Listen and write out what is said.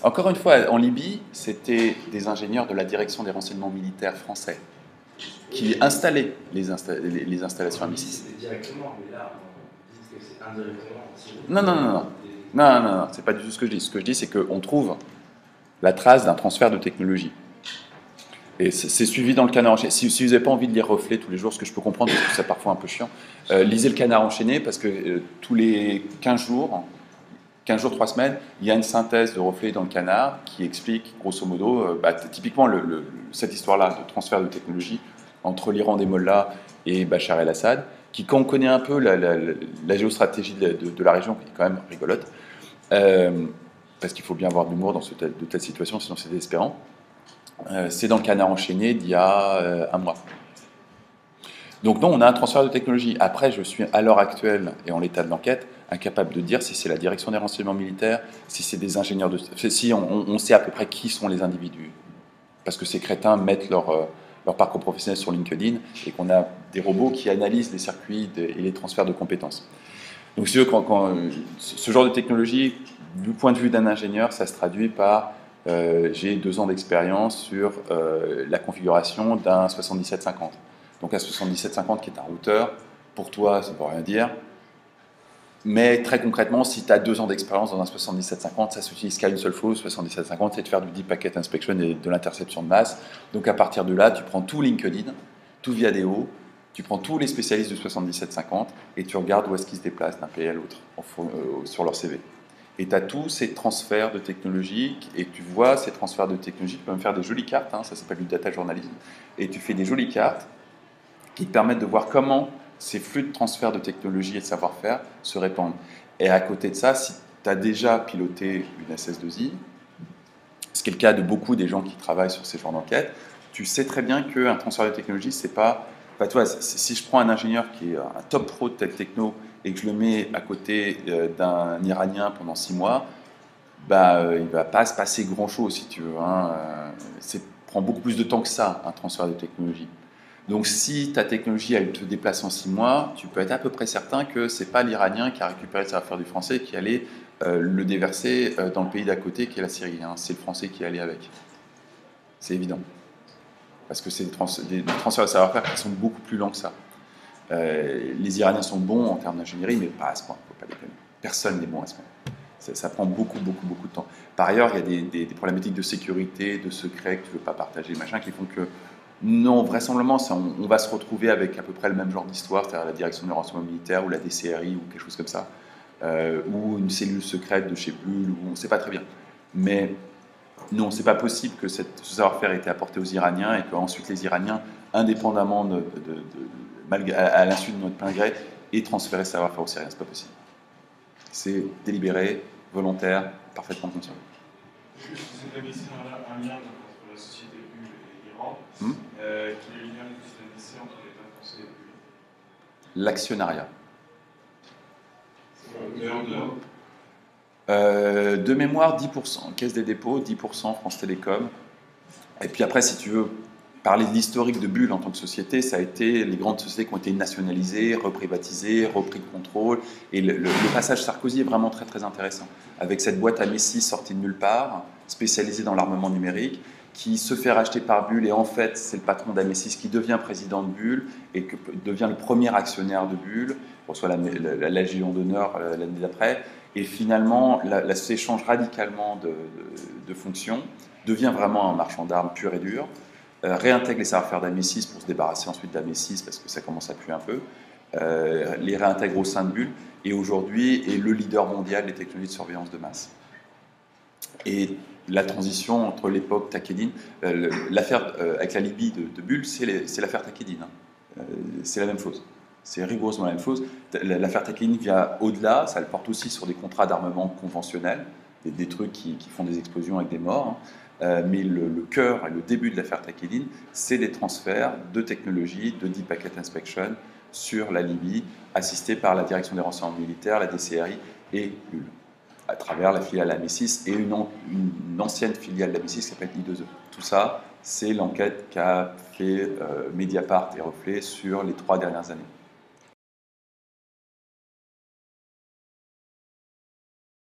Encore une fois, en Libye, c'était des ingénieurs de la direction des renseignements militaires français qui installaient les installations à Oui, Messis. c'était directement, mais là, on dit que c'est indirectement. Non, non, non, non. Non, non, non, c'est pas du tout ce que je dis. Ce que je dis, c'est qu'on trouve la trace d'un transfert de technologie. Et c'est suivi dans le Canard enchaîné. Si vous n'avez pas envie de lire Reflet tous les jours, ce que je peux comprendre, parce que c'est parfois un peu chiant, lisez le Canard enchaîné, parce que tous les 15 jours, 3 semaines, il y a une synthèse de Reflet dans le Canard qui explique, grosso modo, typiquement cette histoire-là de transfert de technologie entre l'Iran des Mollahs et Bachar el-Assad, qui, quand on connaît un peu la géostratégie de la région, qui est quand même rigolote, parce qu'il faut bien avoir de l'humour dans de telles situations, sinon c'est désespérant. C'est dans le Canard enchaîné d'il y a un mois. Donc non, on a un transfert de technologie. Après, je suis à l'heure actuelle et en l'état de l'enquête incapable de dire si c'est la direction des renseignements militaires, si c'est des ingénieurs de... Si on sait à peu près qui sont les individus. Parce que ces crétins mettent leur parcours professionnel sur LinkedIn et qu'on a des robots qui analysent les circuits et les transferts de compétences. Donc si tu veux, ce genre de technologie, du point de vue d'un ingénieur, ça se traduit par j'ai 2 ans d'expérience sur la configuration d'un 7750. Donc un 7750 qui est un routeur, pour toi ça ne veut rien dire, mais très concrètement, si tu as 2 ans d'expérience dans un 7750, ça s'utilise qu'à une seule fois. 7750, c'est de faire du deep packet inspection et de l'interception de masse. Donc à partir de là, tu prends tout LinkedIn, tout Viadeo, tu prends tous les spécialistes du 7750 et tu regardes où est-ce qu'ils se déplacent d'un pays à l'autre sur leur CV. Et tu as tous ces transferts de technologie, et tu vois ces transferts de technologie, tu peux même faire des jolies cartes, hein, ça s'appelle du data journalisme, et tu fais des jolies cartes qui te permettent de voir comment ces flux de transfert de technologie et de savoir-faire se répandent. Et à côté de ça, si tu as déjà piloté une SS2I, ce qui est le cas de beaucoup des gens qui travaillent sur ces genres d'enquêtes, tu sais très bien qu'un transfert de technologie, c'est pas... Enfin, toi, si je prends un ingénieur qui est un top pro de telle techno et que je le mets à côté d'un Iranien pendant 6 mois, il ne va pas se passer grand-chose, si tu veux. Hein. Ça prend beaucoup plus de temps que ça, un transfert de technologie. Donc si ta technologie, elle te déplace en 6 mois, tu peux être à peu près certain que ce n'est pas l'Iranien qui a récupéré le savoir-faire du Français qui allait le déverser dans le pays d'à côté, qui est la Syrie. Hein. C'est le Français qui est allé avec. C'est évident. Parce que c'est des transferts de savoir-faire qui sont beaucoup plus lents que ça. Les Iraniens sont bons en termes d'ingénierie, mais pas à ce point. Il ne faut pas déconner. Personne n'est bon à ce point. Ça prend beaucoup de temps. Par ailleurs, il y a des problématiques de sécurité, de secret que tu ne veux pas partager, machin, qui font que non, vraisemblablement, on va se retrouver avec à peu près le même genre d'histoire, c'est-à-dire la direction du renseignement militaire ou la DCRI ou quelque chose comme ça, ou une cellule secrète de chez Bull, ou on ne sait pas très bien. Mais non, c'est pas possible que ce savoir-faire ait été apporté aux Iraniens et qu'ensuite les Iraniens, indépendamment à l'insu de notre plein gré, aient transféré ce savoir-faire aux Syriens. C'est pas possible. C'est délibéré, volontaire, parfaitement conscient. Est-ce que vous établissez un lien entre la société Bull et l'Iran Quel est le lien que vous établissez entre l'État français et Bull? L'actionnariat. De De mémoire, 10%. Caisse des dépôts, 10%, France Télécom. Et puis après, si tu veux parler de l'historique de Bull en tant que société, ça a été les grandes sociétés qui ont été nationalisées, reprivatisées, repris de contrôle. Et le passage Sarkozy est vraiment très très intéressant. Avec cette boîte à Messi sortie de nulle part, spécialisée dans l'armement numérique, qui se fait racheter par Bull. Et en fait, c'est le patron d'Amesis qui devient président de Bull et devient le premier actionnaire de Bull, reçoit la Légion d'honneur l'année d'après. Et finalement, la société change radicalement de fonction, devient vraiment un marchand d'armes pur et dur, réintègre les savoir-faire d'Amesis pour se débarrasser ensuite d'Amesis parce que ça commence à puer un peu, les réintègre au sein de Bull et aujourd'hui est le leader mondial des technologies de surveillance de masse. Et la transition entre l'époque Takedine, l'affaire avec la Libye de Bull, c'est l'affaire Takedine. Hein. C'est la même chose. C'est rigoureusement la même chose. L'affaire Takedine vient au-delà, ça le porte aussi sur des contrats d'armement conventionnels, des trucs qui font des explosions avec des morts. Hein. Mais le cœur et le début de l'affaire Takedine, c'est des transferts de technologies, de deep packet inspection sur la Libye, assistés par la direction des renseignements militaires, la DCRI et Bull, à travers la filiale Amesis et une ancienne filiale d'Amesis qui s'appelle I2E. Tout ça, c'est l'enquête qu'a fait Mediapart et Reflet sur les 3 dernières années.